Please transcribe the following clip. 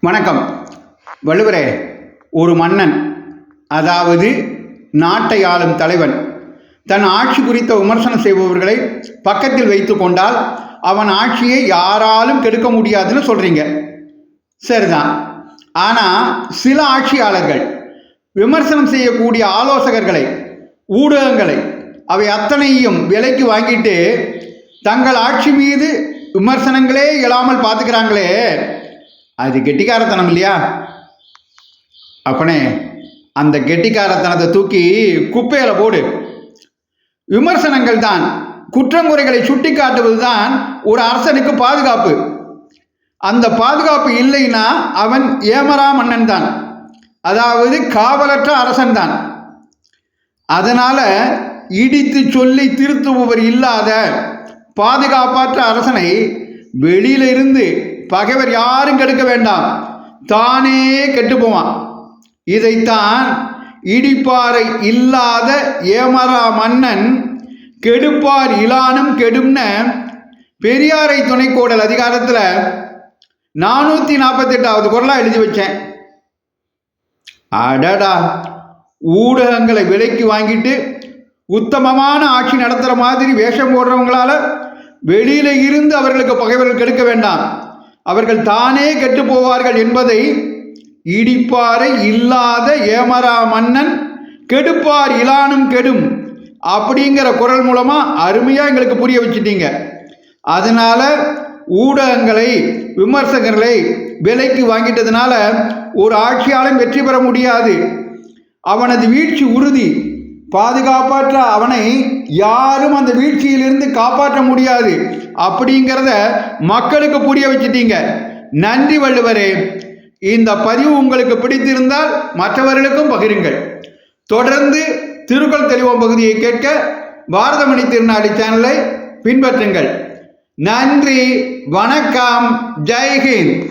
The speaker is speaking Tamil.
வணக்கம். வள்ளுவரே, ஒரு மன்னன், அதாவது நாட்டை ஆளும் தலைவன், தன் ஆட்சி குறித்த விமர்சனம் செய்பவர்களை பக்கத்தில் வைத்து கொண்டால் அவன் ஆட்சியை யாராலும் கெடுக்க முடியாதுன்னு சொல்றீங்க. சரிதான். ஆனால் சில ஆட்சியாளர்கள் விமர்சனம் செய்யக்கூடிய ஆலோசகர்களை, ஊடகங்களை, அவை அத்தனையும் விலைக்கு வாங்கிட்டு தங்கள் ஆட்சி மீது விமர்சனங்களே இல்லாமல் பார்த்துக்கிறாங்களே, அது கெட்டிக்காரத்தனம் இல்லையா? அப்பனே, அந்த கெட்டிக்காரத்தனத்தை தூக்கி குப்பையில் போடு. விமர்சனங்கள் தான், குற்றங்குறைகளை சுட்டி காட்டுவது தான் ஒரு அரசனுக்கு பாதுகாப்பு. அந்த பாதுகாப்பு இல்லைன்னா அவன் ஏமரா மன்னன் தான், அதாவது காவலற்ற அரசன் தான். அதனால இடித்து சொல்லி திருத்துபவர் இல்லாத பாதுகாப்பற்ற அரசனை வெளியிலிருந்து பகைவர் யாரும் கெடுக்க வேண்டாம், தானே கெட்டு போவான். இதைத்தான் இடிப்பாறை இல்லாத ஏமரா மன்னன் கெடுப்பார் இலானும் கெடும்ன பெரியாரை துணைக்கோடல் அதிகாரத்தில் 448வது குறளா எழுதி வச்சேன். அடடா, ஊடகங்களை விலைக்கு வாங்கிட்டு உத்தமமான ஆட்சி நடத்துகிற மாதிரி வேஷம் போடுறவங்களால வெளியில இருந்து அவர்களுக்கு பகைவர்கள் கெடுக்க வேண்டாம், அவர்கள் தானே கெட்டு போவார்கள் என்பதை இடிப்பாறை இல்லாத ஏமரா மன்னன் கெடுப்பார் இலானும் கெடும் அப்படிங்கிற குரல் மூலமா அருமையா எங்களுக்கு புரிய வச்சுட்டீங்க. அதனால ஊடகங்களை, விமர்சகர்களை விலைக்கு வாங்கிட்டதுனால ஒரு ஆட்சியாலும் வெற்றி பெற முடியாது. அவனது வீழ்ச்சி உறுதி. பாதுகாப்பற்ற அவனை யாரும் அந்த வீழ்ச்சியிலிருந்து காப்பாற்ற முடியாது அப்படிங்கிறத மக்களுக்கு புரிய வச்சுட்டீங்க. நன்றி வள்ளுவரே. இந்த பதிவு உங்களுக்கு பிடித்திருந்தால் மற்றவர்களுக்கும் பகிருங்கள். தொடர்ந்து திருக்குறள் தெளிவோம் பகுதியை கேட்க பாரதமணி திருநாளி சேனலை பின்பற்றுங்கள். நன்றி, வணக்கம், ஜெய்ஹிந்த்.